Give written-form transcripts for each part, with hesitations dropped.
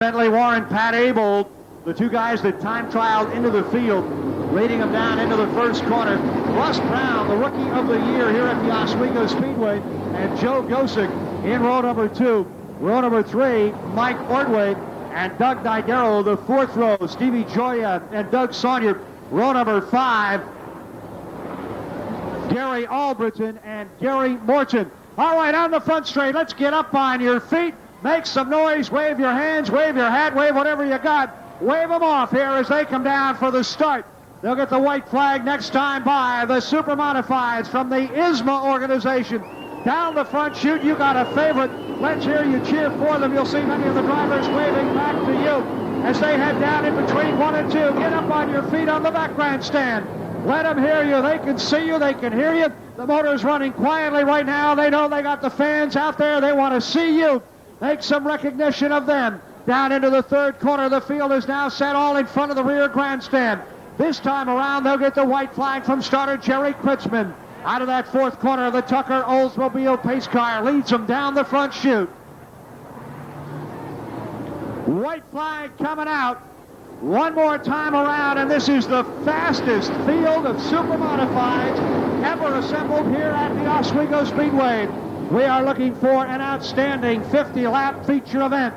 Bentley Warren, Pat Abel, the two guys that time trialed into the field, leading them down into the first corner. Russ Brown, the rookie of the year here at the Oswego Speedway, and Joe Gosick in row number 2. Row number 3, Mike Ordway and Doug Didero, the fourth row, Stevie Joya and Doug Saunier. Row number 5, Gary Albritton and Gary Morton. All right, on the front straight, let's get up on your feet. Make some noise, wave your hands, wave your hat, wave whatever you got. Wave them off here as they come down for the start. They'll get the white flag next time by the Super Modifieds from the ISMA organization. Down the front chute, you got a favorite. Let's hear you cheer for them. You'll see many of the drivers waving back to you as they head down in between 1 and 2. Get up on your feet on the back grandstand. Let them hear you. They can see you. They can hear you. The motor's running quietly right now. They know they got the fans out there. They want to see you. Make some recognition of them. Down into the third corner, the field is now set all in front of the rear grandstand. This time around, they'll get the white flag from starter Jerry Kritzman. Out of that fourth corner, the Tucker Oldsmobile pace car leads them down the front chute. White flag coming out. One more time around, and this is the fastest field of Super Modifieds ever assembled here at the Oswego Speedway. We are looking for an outstanding 50-lap feature event.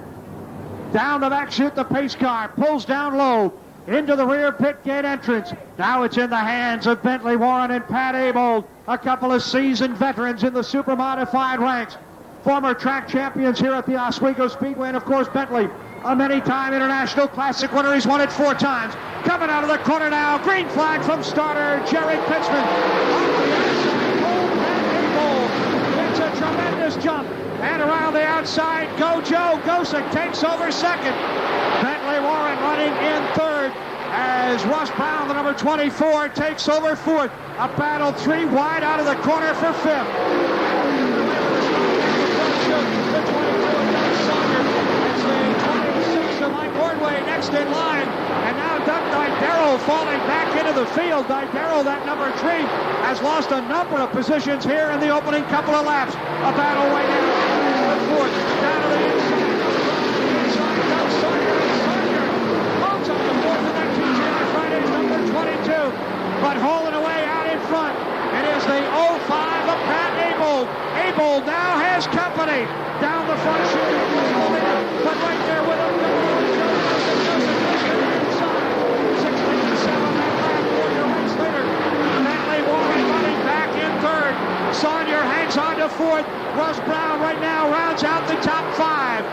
Down the back chute, the pace car pulls down low into the rear pit gate entrance. Now it's in the hands of Bentley Warren and Pat Abel, a couple of seasoned veterans in the Super Modified ranks. Former track champions here at the Oswego Speedway, and of course Bentley, a many-time International Classic winner. He's won it 4 times. Coming out of the corner now, green flag from starter Jerry Kritzman. On the outside, Pat Abel. It's a tremendous jump. And around the outside, Joe Gosick takes over second. Bentley Warren running in third as Russ Brown, the number 24, takes over fourth. A battle 3 wide out of the corner for fifth. The 22 against Saunier. It's the 26 of Mike Ordway next in line. And now Doug Didero falling back into the field. Didero, that number 3, has lost a number of positions here in the opening couple of laps. A battle right now. Fourth, down to the inside. Doug Saunier. Saunier moves on the fourth of that TGI Fridays number 22. But hauling away out in front, it is the 05 of Pat Abel. Abel now has company down the front chute. But right there with him, inside. 16-7 that lap, 4 race later. Bentley Warren running back in third. Saunier hangs on to fourth. Russ Brown right now rounds out the top 5.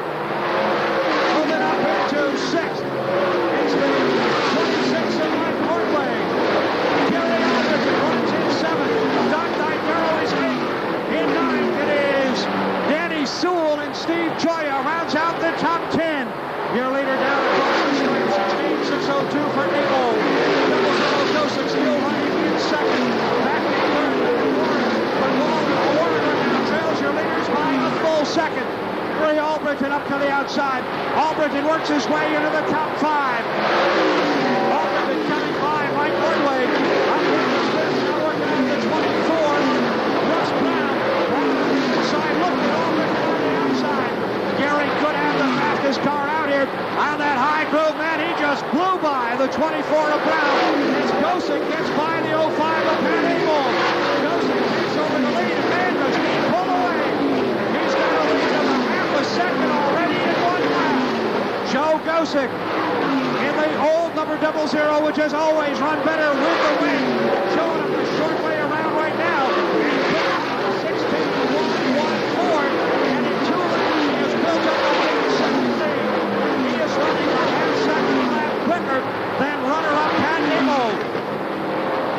Moving up into sixth. It's the 26th of Mike Ordway. Gary Albritton runs in 7th. Doug Didero is 8th. In 9th it is Danny Sewell and Steve Joya rounds out the top 10. Your leader down across the straight, 16-602 for Abel. Gosick still running in second. Back in third, but Warren right now trails your leaders by a full second. Gary Albritton up to the outside. Albritton works his way into the top 5. Albritton coming by Mike Ordway. Up to the fifth, now working on the 24. Russ Brown on the inside, looking at Albritton on the outside. Gary could have the fastest car out here on that high groove, man. He just blew by the 24 of Brown. As Gosick gets by the 05 of Pat Abel. Gosick takes over the lead, and man, does he pull away. He's got a lead of a half a second already in 1 lap. Joe Gosick in the old number 00, which has always run better with the wind. Showing him the short way around right now. And 16-1-1-4. And in 2 laps, he has built up a lead 17. He is running a half-second lap quicker than runner-up Pat Abel.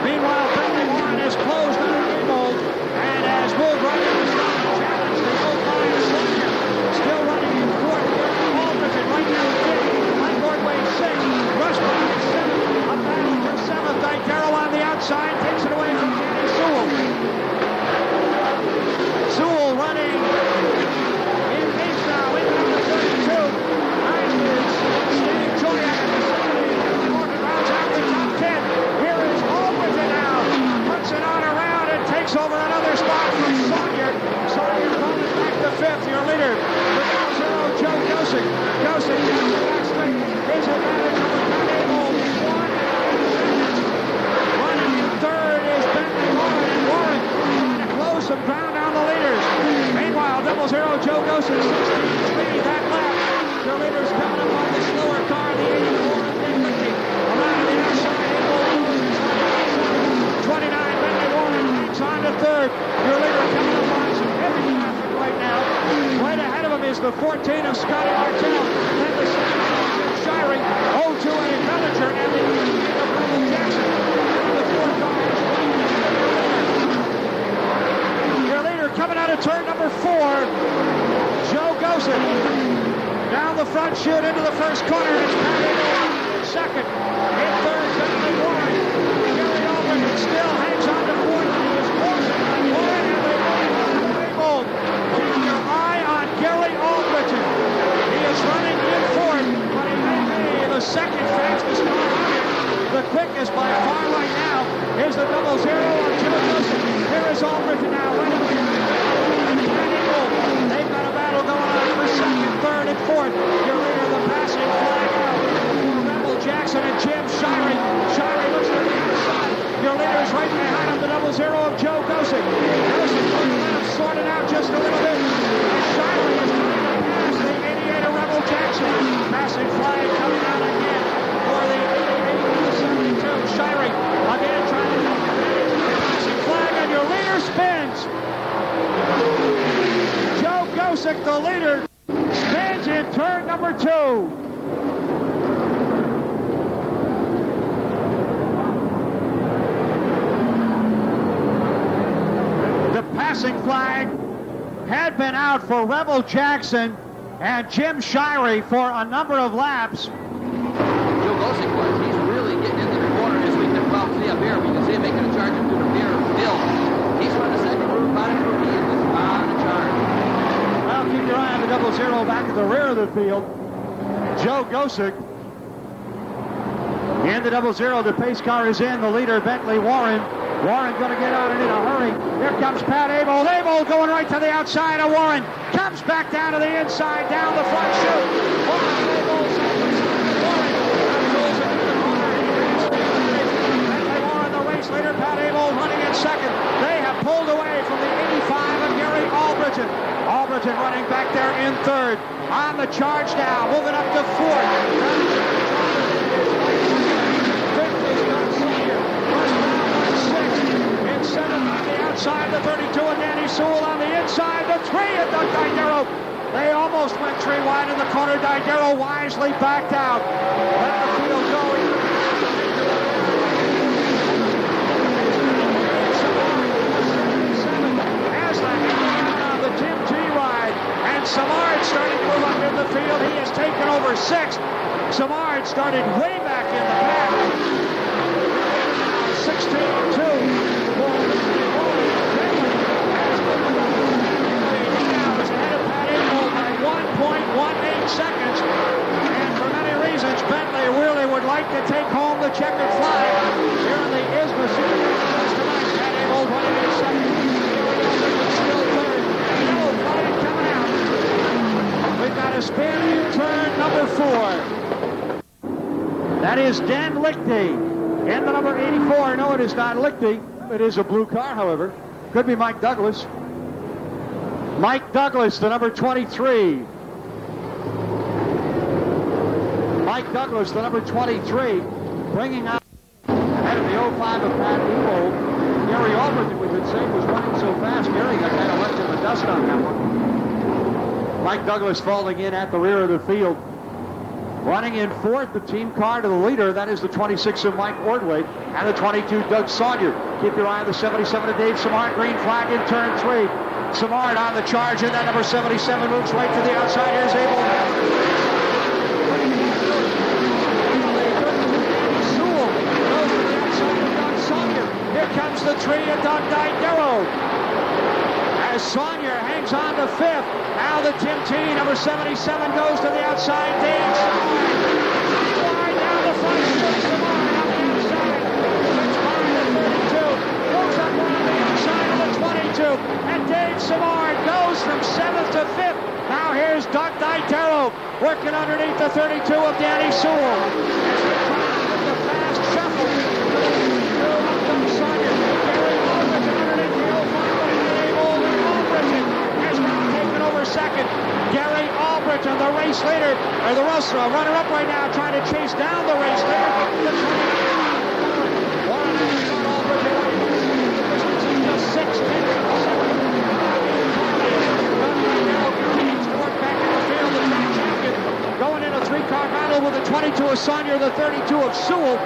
Meanwhile, Bentley Warren has closed on Abel and has moved right into the challenge. The 05 Saunier still running in fourth. Albritton right now in fifth. Mike Ordway 6th. Russ Brown in 7th. A battle for 7th. Didero on the outside takes it away from leader's coming up on the slower car. The 84 is been lifting around the outside. 29, Bentley Warren hangs on to third. Your leader coming up on some heavy traffic right now. Right ahead of him is the 14 of Scotty Martell. Then the 17 of Shiring. 0-2 a Bellinger and the 18 of Rebel Jackson. And the 4 car is your leader coming out of turn number 4. Joe Gosek. Down the front chute into the first corner. It's Pat Abel in second. In third, Bentley Warren. Gary Albritton still hangs on to fourth. He is forcing on Warren and they Abel. Keep your eye on Gary Albritton. He is running in fourth, but he may be the second fastest car on it. The quickest by far right now is the 00 of Joe Gosek. Here is Albritton now. Right up and Pat Abel. They've got a battle going on for second, third, and fourth. Your leader, the passing flag out for Rebel Jackson and Jim Shiring. Shiring looks to the outside. Your leader is right behind him, the 00 of Joe Gosek. Gosek trying to let him sort it out just a little bit. And Shiring is trying to pass the 88 of Rebel Jackson. Passing flag coming out again for the 88 of the 72. Shiring again trying to take advantage of the passing flag, and your leader spins. Joe Gosek, the leader, spins in turn number 2. The passing flag had been out for Rebel Jackson and Jim Shiring for a number of laps. Joe Gosek was. He's really getting into the corner as we can well see up here. We can see him making a charge into the rear hill. He's running the second group, bottom group. He is on the charge. Well, keep your eye on the 00 back at the rear of the field. Joe Gosek in the 00. The pace car is in. The leader, Bentley Warren. Warren going to get out and in a hurry. Here comes Pat Abel. Abel going right to the outside of Warren. Comes back down to the inside, down the front chute. Warren, Abel, Warren controls it into the corner. Bentley Warren, the race leader. Pat Abel running in second. They have pulled away from the 85 of Gary Albritton. Albritton running back there in third. On the charge now, moving up to fourth. Fifth is Doug Senior. First round on sixth. In seventh on the outside, the 32 of Danny Sewell on the inside. The 3 of Doug Didero. They almost went 3 wide in the corner. Didero wisely backed out. Let the field go. As the on the Tim T ride. And Samard starting to move up in the field. He has taken over 6th. Samard started way back in the pack. 16-2. Is ahead of Pat Abel by 1.18 seconds. And for many reasons, Bentley really would like to take home the checkered flag here in the ISMA Supernationals tonight. Pat Abel running in second. Still third. Yellow flag coming out. We've got a spin in turn number 4. That is Dan Lichty in the number 84. No, it is not Lichty. It is a blue car, however. Could be Mike Douglas. Mike Douglas, the number 23. Mike Douglas, the number 23, bringing out ahead of the 05 of Pat Abel. Gary Albritton, we would say, was running so fast. Gary got kind of left in the dust on that one. Mike Douglas falling in at the rear of the field. Running in fourth, the team car to the leader. That is the 26 of Mike Ordway and the 22 Doug Saunier. Keep your eye on the 77 of Dave Samard. Green flag in turn 3. Samard on the charge, and that number 77 moves right to the outside. Here's Abel. Sewell goes to the outside of Doug Saunier. Here comes the 3 of Doug Didero. As Saunier hangs on to 5th. Now the Tim T, number 77, goes to the outside. Dave Samard. Wide down the front. Samard on the outside. Switch by the 32. Goes up on the outside of the 22. And Dave Samard goes from 7th to 5th. Now here's Doug Didero working underneath the 32 of Danny Sewell. As they try with the fast shuffle. Doug Saunier. Gary Albritton underneath the 05 of Pat Abel. And Albritton has now taken over second. Gary Albritton, the race leader, or the runner-up right now, trying to chase down the race leader. Just 6 minutes. Back in the field, the track champion, going in a 3-car battle with the 22 of Sonier, the 32 of Sewell.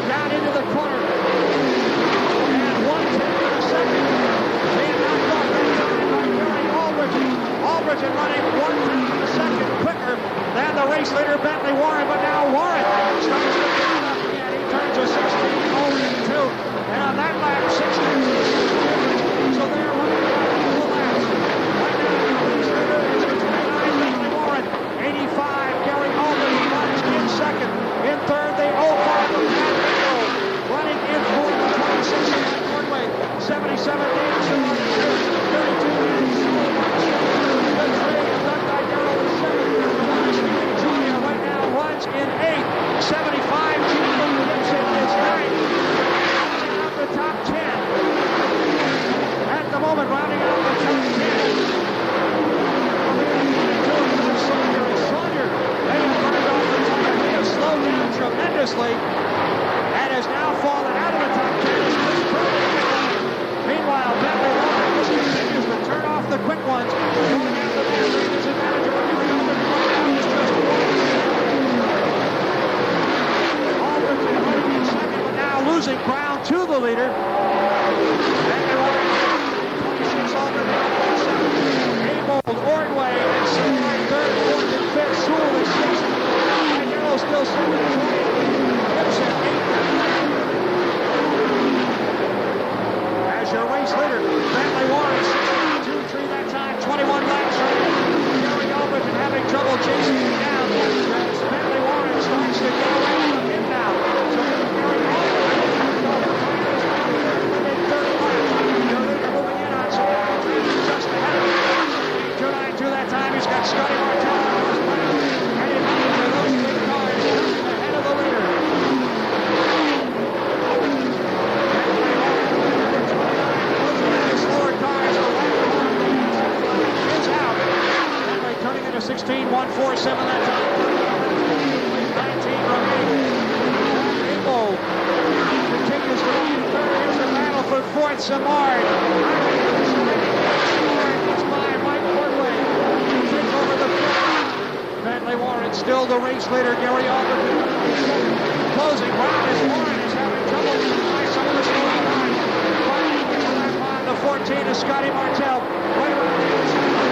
Down into the corner. And 1/10 of a second. Being knocked off that time by Gary Albritton. Albritton running 1/10 of a second quicker than the race leader Bentley Warren, but now Warren starts to get up again. He turns a 16.02. And on that lap, 16. So they're running the laps. Right now, the race leader is 29, Bentley Warren. 85, Gary Albritton runs in second. In third, the 05 of Pat Ringo. Running in fourth, the 26 of Mike Ordway. 77, Davidson on 2. 32, and Sewell on 7. The 3 is done by Darrell in 7. The 1 is Stephen Jr. right now runs in 8. 75, Gibson Gibson is 9. Rounding out the top 10. At the moment, rounding out the top 10. Slowed down tremendously and has now fallen out of the top 10. Meanwhile, Bentley Warren just continues to turn off the quick ones. Going after the lead advantage of Albritton running in second, but now losing ground to the leader. Bentley Warren 26, Albritton 27. Abold, Ordway, and Sept third, fourth, and fifth. Sewell is sixth. Still 7, 20. Gibson 8. As your race leader, Bentley Warren 2-3 that time, 21 laps. Gary Albritton having trouble chasing him down. As Bentley Warren starts to get away from him now. So Gary Albritton within 30 laps. Your leader moving in on Sept, just ahead of him. 2-9-2 that time. He's got Scotty Martel. Turning into 16.147 that time. 19 remaining. Abold continues to lead third. Here's the battle for fourth. Samard. It's by Mike Ordway. Take over the fifth. Bentley Warren still the race leader. Gary Albritton closing round as Warren is having trouble by some of the slowing time. Finally gets to that line. The 14 is Scotty Martel. Right around the inside.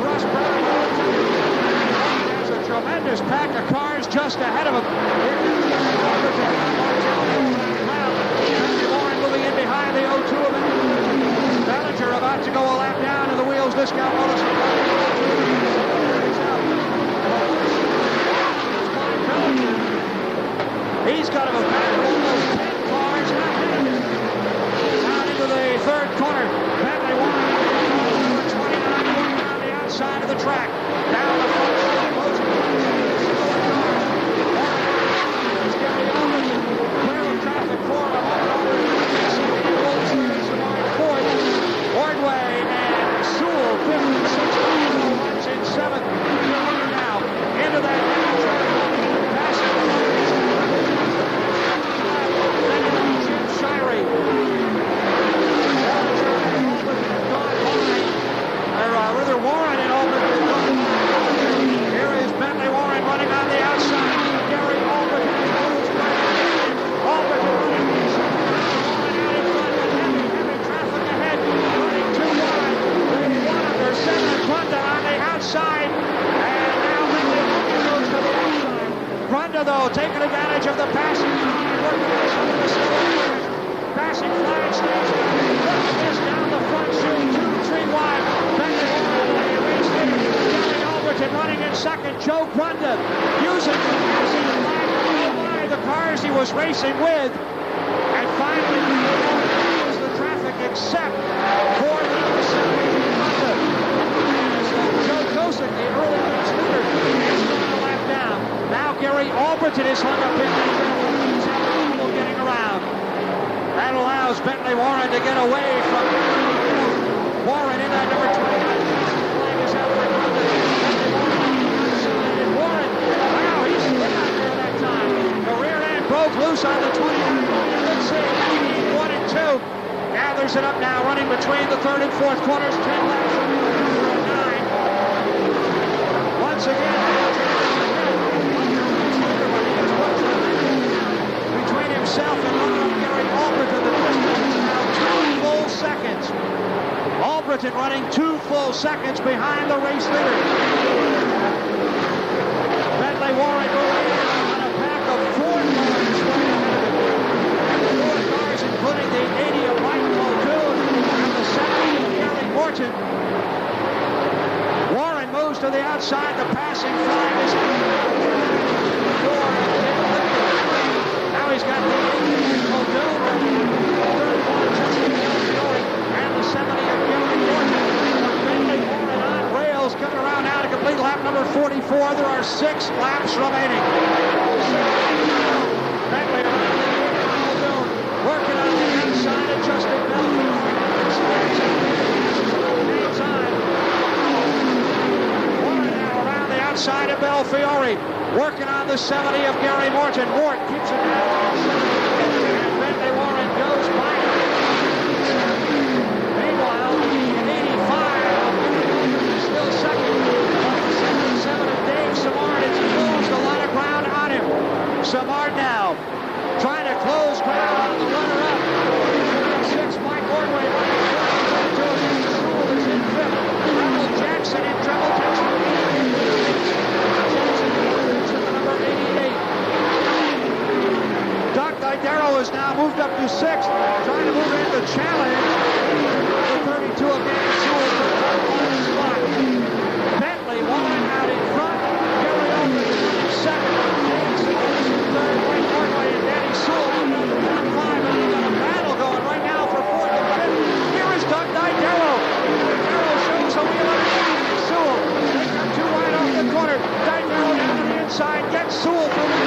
Russ Brown has a tremendous pack of cars just ahead of him. Warren moving in behind the 02 of it. Bellinger about to go a lap down in the wheels. This guy he's got him a pack of almost 10 cars ahead of him. Down into the third corner. Bentley Warren. Side of the track, down the front side, closing Gary Albritton, clear of traffic for him. Fourth, Ordway and Sewell, fifth and sixth, runs in seventh. Now into that passing. Then Jim Shirey. Rather Warren and Albritton. Here is Bentley Warren running on the outside. Gary Albritton goes right. Albritton running out in front with heavy traffic ahead. Running too wide. There's one under seven. Grunda on the outside. And now Bentley Warren goes to the outside. Grunda, though, taking advantage of the passing flag. Working on some of the slow passing flag stays down the front chute. 2-3 wide. Bentley running in second, Joe Grunda using the cars he was racing with, and finally the traffic except for the Grunda. Joe Kosick, the early race leader, is going a lap down. Now Gary Albritton is hung up in that trouble getting around. That allows allows Bentley Warren to get away from Warren in that number 29. Flag is out for London. Warren, wow, he split out there that time. The rear end broke loose on the 29. Let's see, 1 and 2. Gathers it up now, running between the third and fourth corners. 10 laps. 9. Once again, between himself and Gary Albritton, the distance is now 2 full seconds. Albritton running 2 full seconds behind the race leader. Bentley Warren going on a pack of 4 cars. 4 cars, including the 80 of Mike Muldoon and the 70 of Gary Morton. Warren moves to the outside. The passing flag is now he's got the 80 of Muldoon, and the 70 of Gary Morton. Bentley Warren on rails, coming around now to complete lap number 44. There are 6 laps remaining. Bentley around the 80 of Muldoon, working on the inside of Justin Bell. Outside of Belfiore, working on the 70 of Gary Morton. Mort keeps it down. And Bentley Warren goes by. Meanwhile, in 85, still second. 77 of Dave Samard. It's closed a lot of ground on him. Samard now trying to close ground on the runner-up. 6, Mike Ordway. Sewell is in 5th. Ronald Jackson in treble tension. Darrow has now moved up to 6th, trying to move into challenge. The 32 of Danny Sewell for the spot. Bentley Warren out in front. Gary Albritton in 2nd. James Sewell in 3rd. Mike Ordway and Danny Sewell in the top 5. And we've got a battle going right now for 4th and 5th. Here is Doug Darrow. Darrow shows a wheel on Sewell. They come 2 wide off the corner. Darrow down to the inside. Gets Sewell from the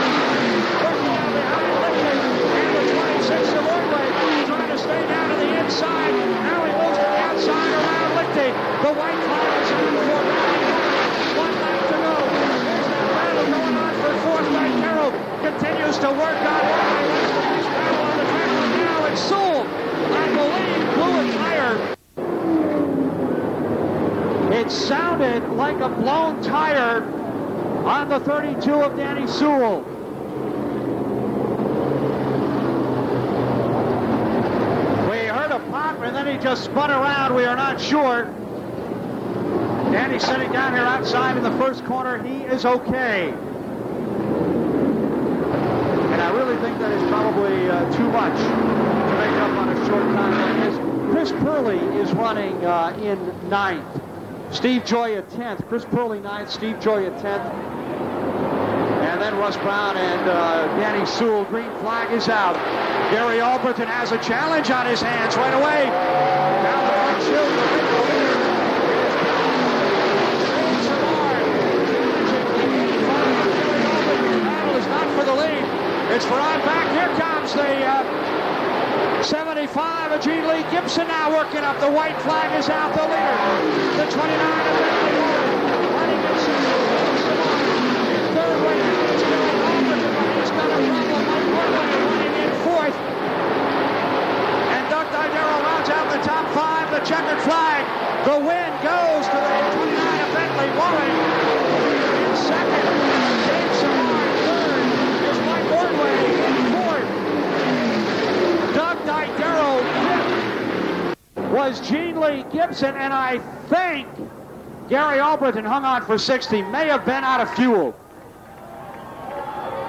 working down behind Lichty. And the 26 of Ordway trying to stay down to the inside. Now he moves to the outside around Lichty. The white flag is in for 1 lap to go. There's that battle going on for 4th. Darrow continues to work on Ordway. He's battle on the track right now. It's Sewell, I believe, blew a tire. It sounded like a blown tire on the 32 of Danny Sewell. Pop, and then he just spun around. We are not sure. Danny's sitting down here outside in the first corner. He is okay. And I really think that is probably too much to make up on a short time like this. Chris Purley is running in 9th. Steve Joy at 10th. Chris Purley 9th. Steve Joy at 10th. And then Russ Brown and Danny Sewell. Green flag is out. Gary Albritton has a challenge on his hands right away. Down the front shield. The battle is not for the lead. It's for on back. Here comes the 75 of Gene Lee Gibson now working up. The white flag is out. The leader. The 29 of Bentley Warren. Running in 3rd right now. It's Gary Albritton. He's got a problem. Mike Ordway running in 4th. Darrow rounds out the top 5, the checkered flag. The win goes to the 29 of Bentley Warren. In 2nd, James Samard. 3rd is Mike Ordway. In 4th, Doug Darrow. 5th was Gene Lee Gibson, and I think Gary Albritton hung on for 6th. He may have been out of fuel.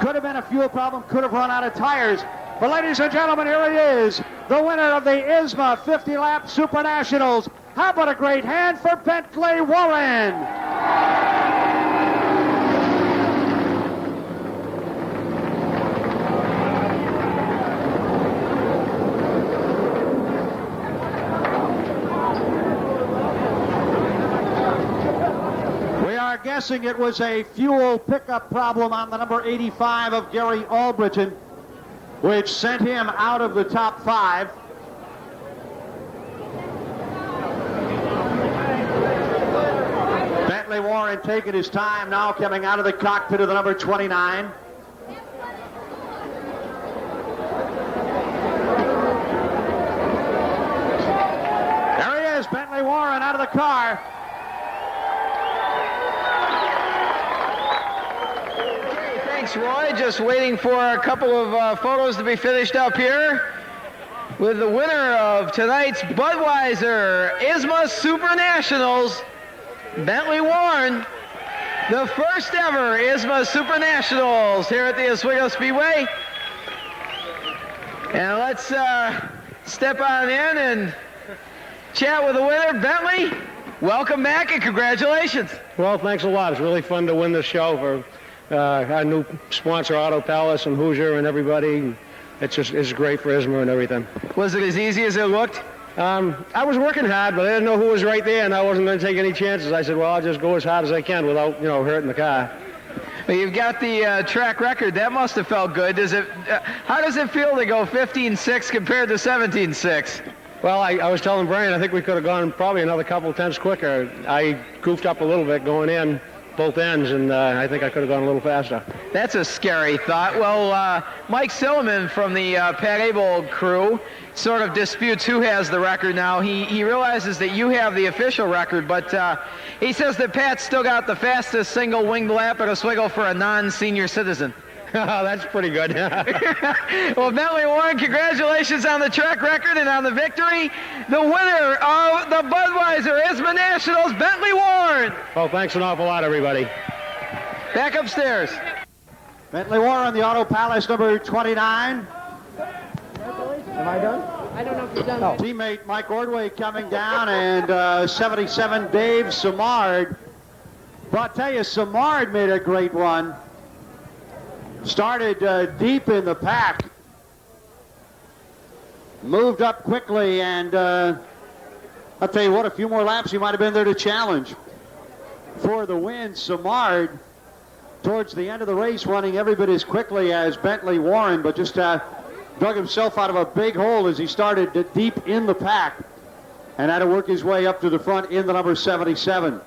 Could have been a fuel problem, could have run out of tires. But ladies and gentlemen, here he is, the winner of the ISMA 50-lap Supernationals. How about a great hand for Bentley Warren? We are guessing it was a fuel pickup problem on the number 85 of Gary Albritton, which sent him out of the top 5. Warren taking his time now, coming out of the cockpit of the number 29. There he is, Bentley Warren out of the car. Okay, thanks, Roy. Just waiting for a couple of photos to be finished up here with the winner of tonight's Budweiser ISMA Supernationals, Bentley Warren, the first ever ISMA Supernationals here at the Oswego Speedway. And let's step on in and chat with the winner. Bentley, welcome back and congratulations. Well, thanks a lot. It's really fun to win this show for our new sponsor, Auto Palace, and Hoosier, and everybody. It's great for ISMA and everything. Was it as easy as it looked? I was working hard, but I didn't know who was right there, and I wasn't going to take any chances. I said, well, I'll just go as hard as I can without, hurting the car. Well, you've got the track record. That must have felt good. How does it feel to go 15.6 compared to 17.6? Well, I was telling Brian, I think we could have gone probably another couple of tenths quicker. I goofed up a little bit going in both ends, and I think I could have gone a little faster. That's a scary thought. Well, Mike Silliman from the Pat Abel crew sort of disputes who has the record now. He realizes that you have the official record, but he says that Pat's still got the fastest single winged lap at Oswego for a non-senior citizen. That's pretty good. Well, Bentley Warren, congratulations on the track record and on the victory. The winner of the Budweiser ISMA Nationals, Bentley Warren. Well, thanks an awful lot, everybody. Back upstairs. Bentley Warren, the Auto Palace, number 29. Am I done? I don't know if you're done. Teammate Mike Ordway coming down, and 77 Dave Simard. But I'll tell you, Simard made a great run. Started deep in the pack. Moved up quickly, and I'll tell you what, a few more laps he might have been there to challenge for the win. Simard, towards the end of the race, running every bit as quickly as Bentley Warren, but just dug himself out of a big hole as he started deep in the pack and had to work his way up to the front in the number 77.